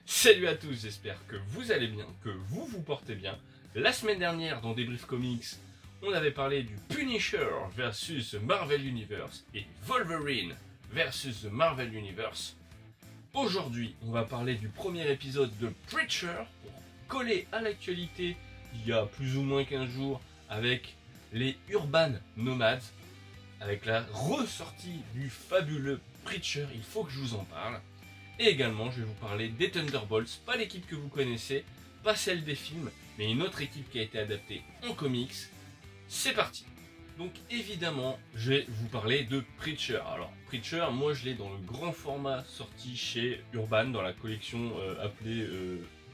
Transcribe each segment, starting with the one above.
Salut à tous, j'espère que vous allez bien, que vous vous portez bien. La semaine dernière, dans Débrief Comics, on avait parlé du Punisher versus Marvel Universe et Wolverine versus Marvel Universe. Aujourd'hui, on va parler du premier épisode de Preacher pour coller à l'actualité il y a plus ou moins 15 jours avec les Urban Nomads, avec la ressortie du fabuleux Preacher. Il faut que je vous en parle. Et également, je vais vous parler des Thunderbolts, pas l'équipe que vous connaissez, pas celle des films, mais une autre équipe qui a été adaptée en comics. C'est parti. Donc évidemment, je vais vous parler de Preacher. Alors Preacher, moi je l'ai dans le grand format sorti chez Urban, dans la collection appelée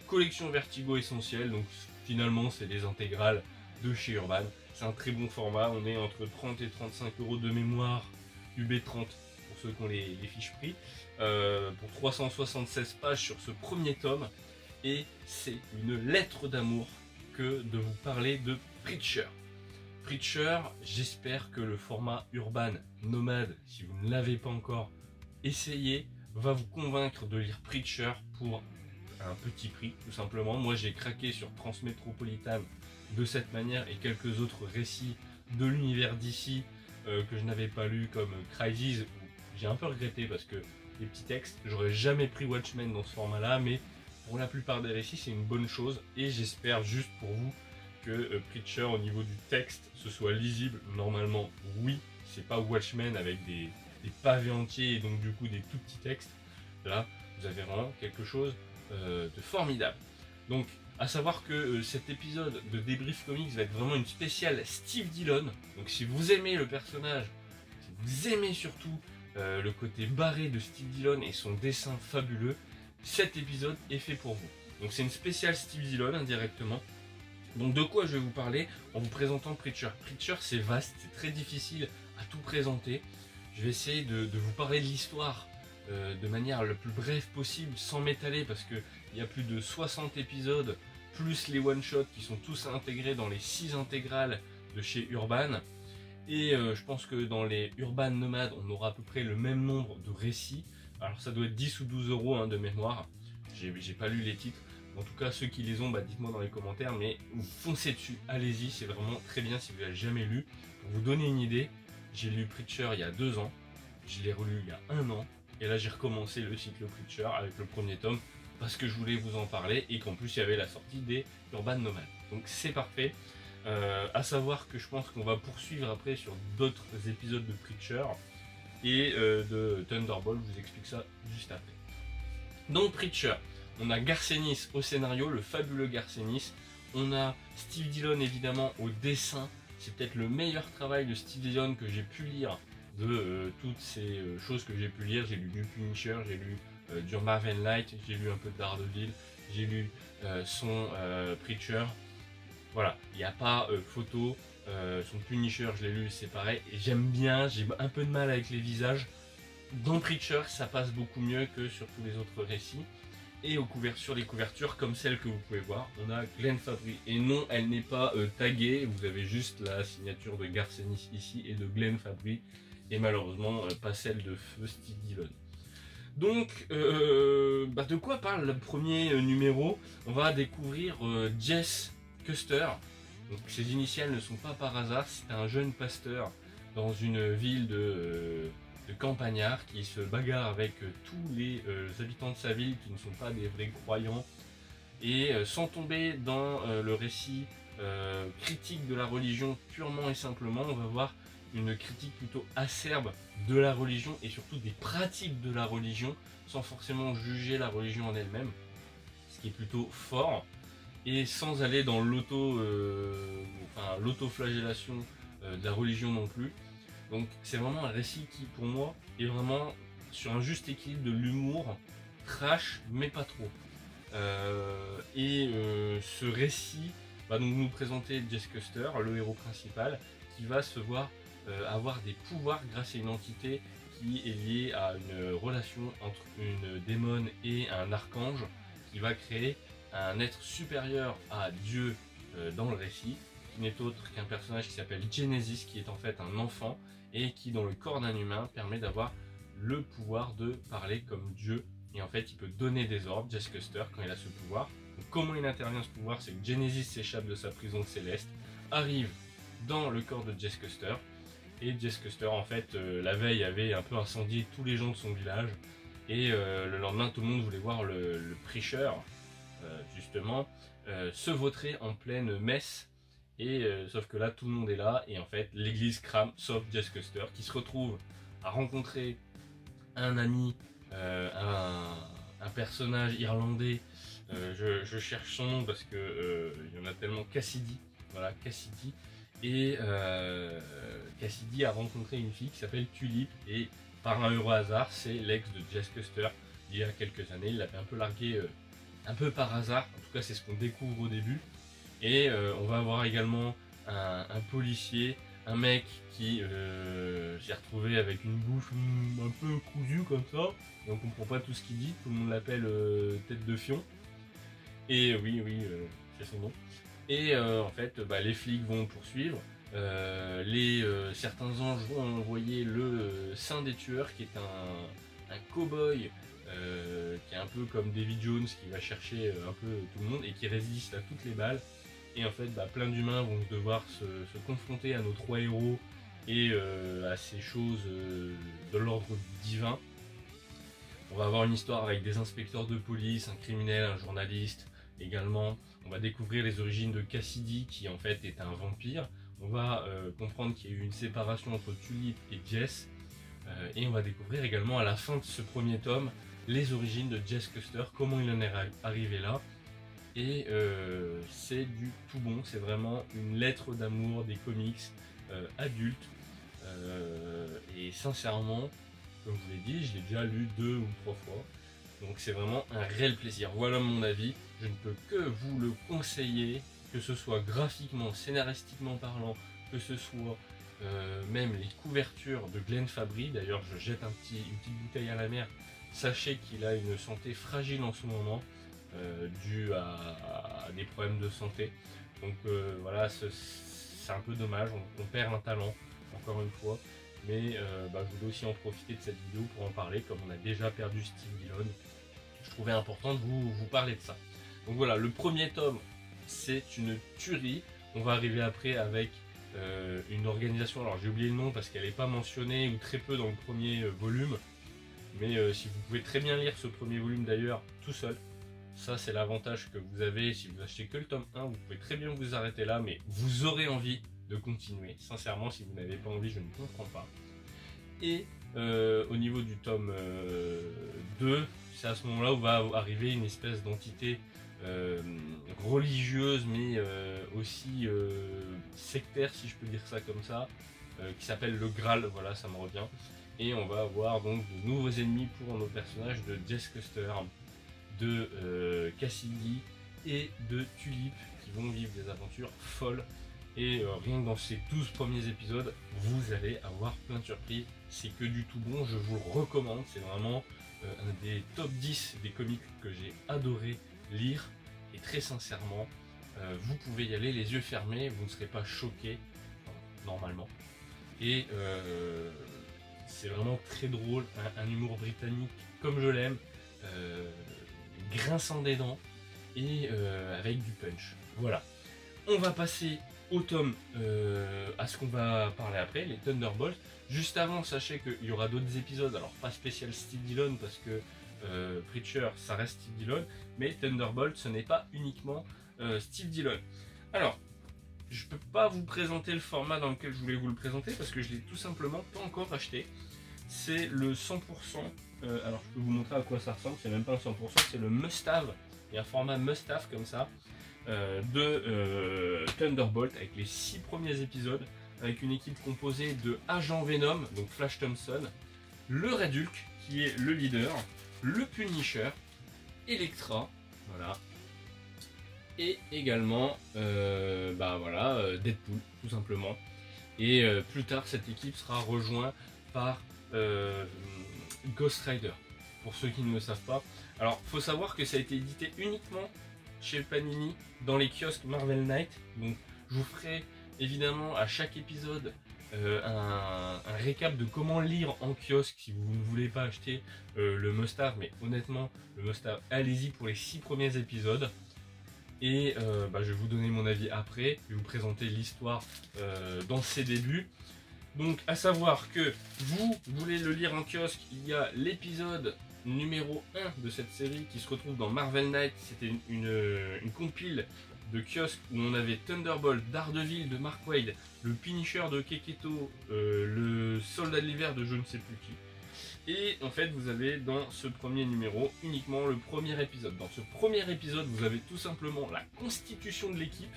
Collection Vertigo Essentiel. Donc finalement, c'est les intégrales de chez Urban. C'est un très bon format, on est entre 30 et 35 euros de mémoire, UB30 pour ceux qui ont les fiches prix. Pour 376 pages sur ce premier tome, et c'est une lettre d'amour que de vous parler de Preacher. Preacher, j'espère que le format Urban Nomade, si vous ne l'avez pas encore essayé, va vous convaincre de lire Preacher pour un petit prix, tout simplement. Moi j'ai craqué sur Transmétropolitane de cette manière et quelques autres récits de l'univers d'ici que je n'avais pas lu, comme Crisis, où j'ai un peu regretté parce que les petits textes, j'aurais jamais pris Watchmen dans ce format là, mais pour la plupart des récits c'est une bonne chose, et j'espère juste pour vous que Preacher au niveau du texte ce soit lisible. Normalement oui, c'est pas Watchmen avec des pavés entiers et donc du coup des tout petits textes. Là vous avez vraiment quelque chose de formidable. Donc à savoir que cet épisode de Débrief Comics va être vraiment une spéciale Steve Dillon. Donc si vous aimez le personnage, si vous aimez surtout le côté barré de Steve Dillon et son dessin fabuleux, cet épisode est fait pour vous. Donc c'est une spéciale Steve Dillon indirectement. Donc de quoi je vais vous parler en vous présentant Preacher. Preacher c'est vaste, c'est très difficile à tout présenter. Je vais essayer de vous parler de l'histoire de manière le plus brève possible, sans m'étaler, parce qu'il y a plus de 60 épisodes, plus les one-shots qui sont tous intégrés dans les 6 intégrales de chez Urban. Et je pense que dans les Urban Nomades, on aura à peu près le même nombre de récits. Alors ça doit être 10 ou 12 euros hein, de mémoire. J'ai pas lu les titres. En tout cas, ceux qui les ont, dites-moi dans les commentaires. Mais foncez dessus, allez-y, c'est vraiment très bien si vous l'avez jamais lu. Pour vous donner une idée, j'ai lu Preacher il y a 2 ans. Je l'ai relu il y a 1 an. Et là, j'ai recommencé le cycle Preacher avec le premier tome parce que je voulais vous en parler et qu'en plus, il y avait la sortie des Urban Nomades. Donc c'est parfait. À savoir que je pense qu'on va poursuivre après sur d'autres épisodes de Preacher et de Thunderbolt, je vous explique ça juste après. Donc Preacher, on a Garcenis au scénario, le fabuleux Garcenis. On a Steve Dillon évidemment au dessin. C'est peut-être le meilleur travail de Steve Dillon que j'ai pu lire de toutes ces choses que j'ai pu lire. J'ai lu du Punisher, j'ai lu du Marvel Knight, j'ai lu un peu de Daredevil, j'ai lu son Preacher. Voilà, il n'y a pas photo. Son Punisher, je l'ai lu, c'est pareil. Et j'aime bien, j'ai un peu de mal avec les visages. Dans Preacher, ça passe beaucoup mieux que sur tous les autres récits. Et sur les couvertures, comme celle que vous pouvez voir, on a Glenn Fabry. Et non, elle n'est pas taguée, vous avez juste la signature de Garcenis ici et de Glenn Fabry. Et malheureusement, pas celle de Feu Steve Dillon. Donc, de quoi parle le premier numéro? On va découvrir Jess Custer. Donc, ses initiales ne sont pas par hasard, c'est un jeune pasteur dans une ville de campagnards qui se bagarre avec tous les habitants de sa ville qui ne sont pas des vrais croyants. Et sans tomber dans le récit critique de la religion purement et simplement, on va voir une critique plutôt acerbe de la religion et surtout des pratiques de la religion, sans forcément juger la religion en elle-même, ce qui est plutôt fort, et sans aller dans l'autoflagellation de la religion non plus. Donc c'est vraiment un récit qui pour moi est vraiment sur un juste équilibre de l'humour, trash mais pas trop. Ce récit va donc nous présenter Jess Custer, le héros principal, qui va se voir avoir des pouvoirs grâce à une entité qui est liée à une relation entre une démone et un archange, qui va créer un être supérieur à Dieu dans le récit, qui n'est autre qu'un personnage qui s'appelle Genesis, qui est en fait un enfant et qui dans le corps d'un humain permet d'avoir le pouvoir de parler comme Dieu et en fait il peut donner des ordres, Jess Custer, quand il a ce pouvoir. Donc, comment il intervient ce pouvoir, c'est que Genesis s'échappe de sa prison céleste, arrive dans le corps de Jess Custer, et Jess Custer en fait la veille avait un peu incendié tous les gens de son village, et le lendemain tout le monde voulait voir le prêcheur justement se vautrer en pleine messe, et sauf que là tout le monde est là, et en fait l'église crame sauf Jess Custer qui se retrouve à rencontrer un ami, un personnage irlandais, je cherche son nom parce que il y en a tellement, Cassidy, voilà, Cassidy, et Cassidy a rencontré une fille qui s'appelle Tulip, et par un heureux hasard c'est l'ex de Jess Custer il y a quelques années, il l'avait un peu largué un peu par hasard, en tout cas c'est ce qu'on découvre au début, et on va avoir également un policier, un mec qui j'ai retrouvé avec une bouche un peu cousue comme ça, et on comprend pas tout ce qu'il dit, tout le monde l'appelle tête de fion, et oui, c'est son nom, et en fait les flics vont le poursuivre, certains anges vont envoyer le saint des tueurs qui est un cow-boy qui est un peu comme Davy Jones, qui va chercher un peu tout le monde et qui résiste à toutes les balles. Et en fait, plein d'humains vont devoir se confronter à nos trois héros et à ces choses de l'ordre divin. On va avoir une histoire avec des inspecteurs de police, un criminel, un journaliste également. On va découvrir les origines de Cassidy, qui en fait est un vampire. On va comprendre qu'il y a eu une séparation entre Tulip et Jess. Et on va découvrir également à la fin de ce premier tome les origines de Jess Custer, comment il en est arrivé là. Et c'est du tout bon, c'est vraiment une lettre d'amour des comics adultes. Et sincèrement, comme je vous l'ai dit, je l'ai déjà lu 2 ou 3 fois. Donc c'est vraiment un réel plaisir. Voilà mon avis, je ne peux que vous le conseiller, que ce soit graphiquement, scénaristiquement parlant, que ce soit même les couvertures de Glenn Fabry. D'ailleurs je jette une petite bouteille à la mer. Sachez qu'il a une santé fragile en ce moment, due à des problèmes de santé. Donc voilà, c'est un peu dommage, on perd un talent, encore une fois. Mais je voulais aussi en profiter de cette vidéo pour en parler, comme on a déjà perdu Steve Dillon. Je trouvais important de vous parler de ça. Donc voilà, le premier tome, c'est une tuerie. On va arriver après avec une organisation, alors j'ai oublié le nom parce qu'elle n'est pas mentionnée, ou très peu dans le premier volume. Mais si vous pouvez très bien lire ce premier volume d'ailleurs tout seul, ça c'est l'avantage que vous avez si vous achetez que le tome 1, vous pouvez très bien vous arrêter là, mais vous aurez envie de continuer. Sincèrement, si vous n'avez pas envie, je ne comprends pas. Et au niveau du tome 2, c'est à ce moment-là où va arriver une espèce d'entité religieuse, mais aussi sectaire, si je peux dire ça comme ça, qui s'appelle le Graal, voilà, ça me revient. Et on va avoir donc de nouveaux ennemis pour nos personnages de Jess Custer, de Cassidy et de Tulip, qui vont vivre des aventures folles. Et rien que dans ces 12 premiers épisodes, vous allez avoir plein de surprises. C'est que du tout bon, je vous le recommande. C'est vraiment un des top 10 des comics que j'ai adoré lire. Et très sincèrement, vous pouvez y aller les yeux fermés, vous ne serez pas choqués, normalement. Et c'est vraiment très drôle, un humour britannique comme je l'aime, grinçant des dents et avec du punch. Voilà. On va passer au tome, à ce qu'on va parler après, les Thunderbolts. Juste avant, sachez qu'il y aura d'autres épisodes, alors pas spécial Steve Dillon parce que Preacher ça reste Steve Dillon, mais Thunderbolt ce n'est pas uniquement Steve Dillon. Alors, je peux pas vous présenter le format dans lequel je voulais vous le présenter parce que je l'ai tout simplement pas encore acheté. C'est le 100%, alors je peux vous montrer à quoi ça ressemble, c'est même pas un 100%, c'est le must-have, il y a un format must-have comme ça, de Thunderbolt avec les 6 premiers épisodes, avec une équipe composée de Agent Venom, donc Flash Thompson, le Red Hulk qui est le leader, le Punisher, Elektra, voilà, et également Deadpool tout simplement. Et plus tard cette équipe sera rejointe par Ghost Rider, pour ceux qui ne le savent pas. Alors faut savoir que ça a été édité uniquement chez Panini dans les kiosques Marvel Knight, donc je vous ferai évidemment à chaque épisode un récap de comment lire en kiosque si vous ne voulez pas acheter le must-have, mais honnêtement, le must-have, allez-y pour les 6 premiers épisodes. Et je vais vous donner mon avis après, je vais vous présenter l'histoire dans ses débuts. Donc à savoir que vous voulez le lire en kiosque, il y a l'épisode numéro 1 de cette série qui se retrouve dans Marvel Knight. C'était une compile de kiosque où on avait Thunderbolt, Daredevil de Mark Waid, le Punisher de Keketo, le Soldat de l'hiver de je ne sais plus qui. Et en fait vous avez dans ce premier numéro uniquement le premier épisode. Dans ce premier épisode vous avez tout simplement la constitution de l'équipe.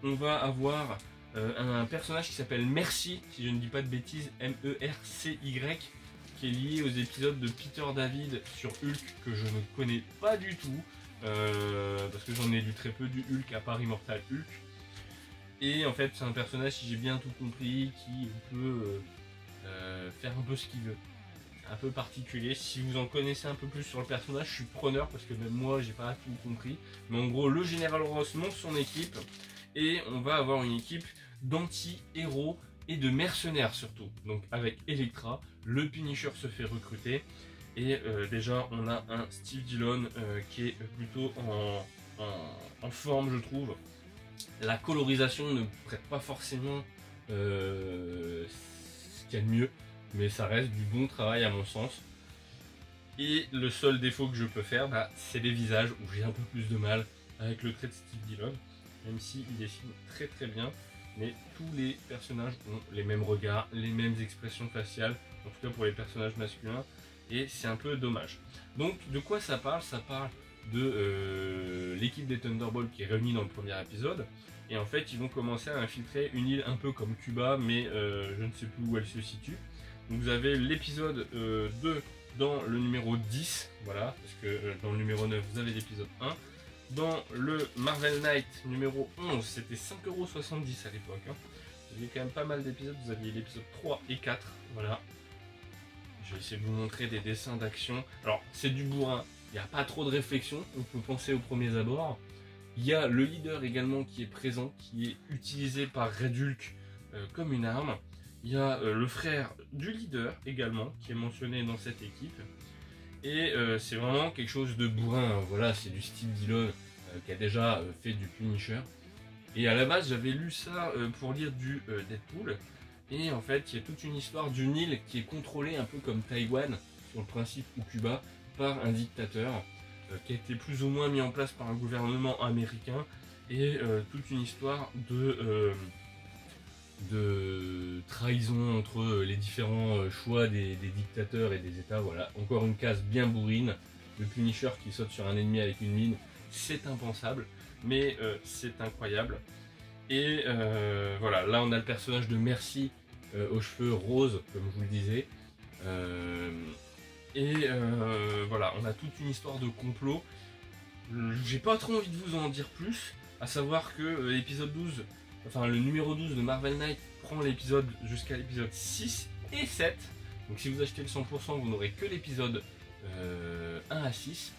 On va avoir un personnage qui s'appelle Merci, si je ne dis pas de bêtises, M-E-R-C-Y, qui est lié aux épisodes de Peter David sur Hulk que je ne connais pas du tout, parce que j'en ai lu très peu du Hulk à part Immortal Hulk. Et en fait c'est un personnage, si j'ai bien tout compris, qui peut faire un peu ce qu'il veut. Un peu particulier. Si vous en connaissez un peu plus sur le personnage, je suis preneur parce que même moi j'ai pas tout compris. Mais en gros, le général Ross monte son équipe et on va avoir une équipe d'anti-héros et de mercenaires surtout. Donc avec Elektra, le Punisher se fait recruter et déjà on a un Steve Dillon qui est plutôt en forme, je trouve. La colorisation ne prête pas forcément ce qu'il y a de mieux, mais ça reste du bon travail à mon sens. Et le seul défaut que je peux faire, c'est les visages où j'ai un peu plus de mal avec le trait de Steve Dillon, même s'il dessine très très bien. Mais tous les personnages ont les mêmes regards, les mêmes expressions faciales, en tout cas pour les personnages masculins, et c'est un peu dommage. Donc de quoi ça parle? Ça parle de l'équipe des Thunderbolts qui est réunie dans le premier épisode. Et en fait ils vont commencer à infiltrer une île un peu comme Cuba, mais je ne sais plus où elle se situe. Donc vous avez l'épisode 2 dans le numéro 10, voilà, parce que dans le numéro 9 vous avez l'épisode 1. Dans le Marvel Knight numéro 11, c'était 5,70€ à l'époque. Vous aviez quand même pas mal d'épisodes, vous aviez l'épisode 3 et 4, voilà. Je vais essayer de vous montrer des dessins d'action. Alors c'est du bourrin, il n'y a pas trop de réflexion, on peut penser aux premiers abords. Il y a le leader également qui est présent, qui est utilisé par Red Hulk comme une arme. Il y a le frère du leader également qui est mentionné dans cette équipe. Et c'est vraiment quelque chose de bourrin. Voilà, c'est du Steve Dillon qui a déjà fait du Punisher. Et à la base j'avais lu ça pour lire du Deadpool. Et en fait il y a toute une histoire d'une île qui est contrôlée un peu comme Taïwan sur le principe, ou Cuba, par un dictateur qui a été plus ou moins mis en place par un gouvernement américain. Et toute une histoire de trahison entre les différents choix des dictateurs et des états. Voilà, encore une case bien bourrine. Le Punisher qui saute sur un ennemi avec une mine, c'est impensable, mais c'est incroyable. Et voilà, là on a le personnage de Merci aux cheveux roses, comme je vous le disais. Voilà, on a toute une histoire de complot. J'ai pas trop envie de vous en dire plus, à savoir que l'épisode 12, enfin le numéro 12 de Marvel Knight prend l'épisode jusqu'à l'épisode 6 et 7. Donc si vous achetez le 100%, vous n'aurez que l'épisode 1 à 6.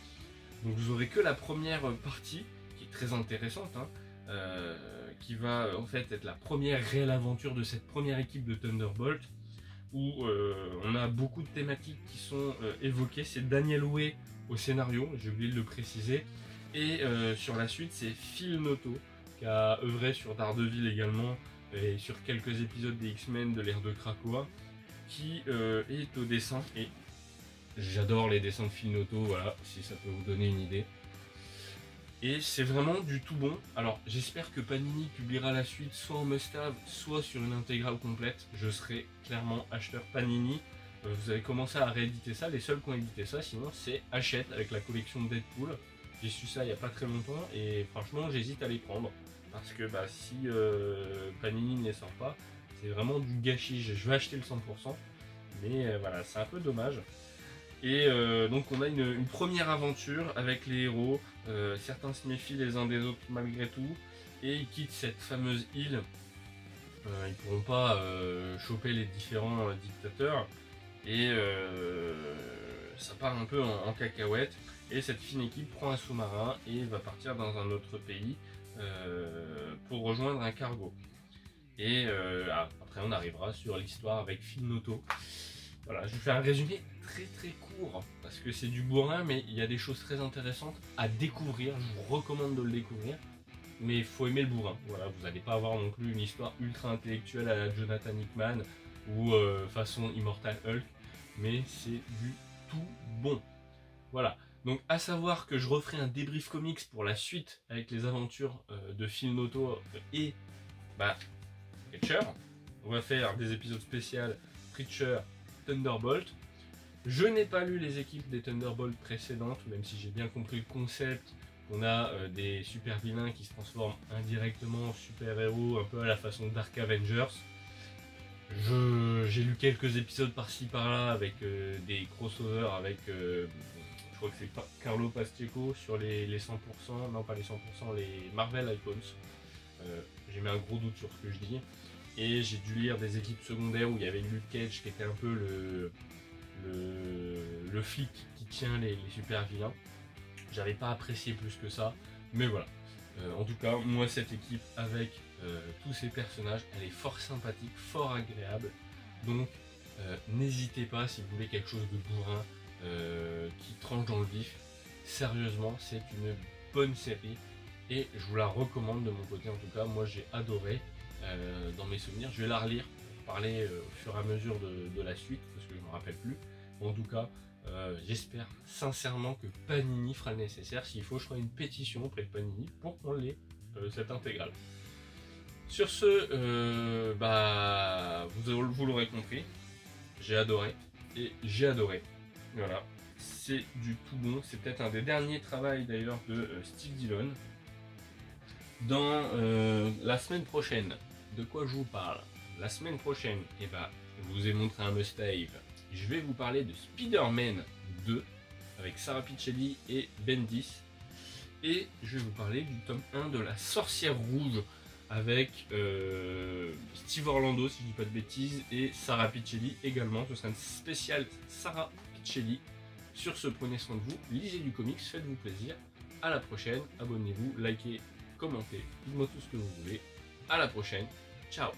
Donc vous aurez que la première partie, qui est très intéressante, qui va en fait être la première réelle aventure de cette première équipe de Thunderbolt, où on a beaucoup de thématiques qui sont évoquées. C'est Daniel Way au scénario, j'ai oublié de le préciser. Et sur la suite, c'est Phil Noto, qui a œuvré sur Daredevil également, et sur quelques épisodes des X-Men de l'ère de Krakoa, qui est au dessin. Et j'adore les dessins de Phil Noto, voilà, si ça peut vous donner une idée. Et c'est vraiment du tout bon. Alors j'espère que Panini publiera la suite soit en must-have, soit sur une intégrale complète. Je serai clairement acheteur Panini. Vous avez commencé à rééditer ça, les seuls qui ont édité ça, sinon c'est Hachette avec la collection de Deadpool. J'ai su ça il n'y a pas très longtemps et franchement j'hésite à les prendre. Parce que si Panini ne les sort pas, c'est vraiment du gâchis. Je vais acheter le 100%, mais voilà, c'est un peu dommage. Et donc on a une première aventure avec les héros. Certains se méfient les uns des autres malgré tout, et ils quittent cette fameuse île. Ils pourront pas choper les différents dictateurs, et ça part un peu en cacahuète. Et cette fine équipe prend un sous-marin et va partir dans un autre pays pour rejoindre un cargo. Et après on arrivera sur l'histoire avec Phil Noto. Voilà, je vous fais un résumé très court parce que c'est du bourrin, mais il y a des choses très intéressantes à découvrir. Je vous recommande de le découvrir, mais il faut aimer le bourrin. Voilà, vous n'allez pas avoir non plus une histoire ultra intellectuelle à la Jonathan Hickman ou façon Immortal Hulk, mais c'est du tout bon. Voilà. Donc à savoir que je referai un débrief comics pour la suite avec les aventures de Phil Noto et Preacher. On va faire des épisodes spéciaux Preacher, Thunderbolt. Je n'ai pas lu les équipes des Thunderbolt précédentes, même si j'ai bien compris le concept. On a des super vilains qui se transforment indirectement en super-héros, un peu à la façon Dark Avengers. J'ai lu quelques épisodes par-ci par-là avec des crossovers avec, je crois que c'est Carlo Pacheco sur les 100%, non pas les 100%, les Marvel Icons. J'ai mis un gros doute sur ce que je dis. Et j'ai dû lire des équipes secondaires où il y avait Luke Cage qui était un peu le flic qui tient les super vilains. J'avais pas apprécié plus que ça, mais voilà. En tout cas, moi cette équipe avec tous ces personnages, elle est fort sympathique, fort agréable. Donc n'hésitez pas si vous voulez quelque chose de bourrin qui tranche dans le vif. Sérieusement, c'est une bonne série et je vous la recommande de mon côté. En tout cas, moi j'ai adoré. Dans mes souvenirs, je vais la relire pour parler au fur et à mesure de la suite parce que je ne me rappelle plus. En tout cas, j'espère sincèrement que Panini fera le nécessaire. S'il faut, je ferai une pétition auprès de Panini pour qu'on l'ait cette intégrale. Sur ce, vous l'aurez compris, j'ai adoré et j'ai adoré. Voilà, c'est du tout bon. C'est peut-être un des derniers travaux d'ailleurs de Steve Dillon. Dans la semaine prochaine, de quoi je vous parle? La semaine prochaine, je vous ai montré un must-have. Je vais vous parler de Spider-Man 2 avec Sarah Pichelli et Bendis. Et je vais vous parler du tome 1 de La Sorcière Rouge avec Steve Orlando, si je dis pas de bêtises, et Sarah Pichelli également. Ce sera une spéciale Sarah Pichelli. Sur ce, prenez soin de vous, lisez du comics, faites-vous plaisir. À la prochaine, abonnez-vous, likez, commentez, dites-moi tout ce que vous voulez. À la prochaine, ciao.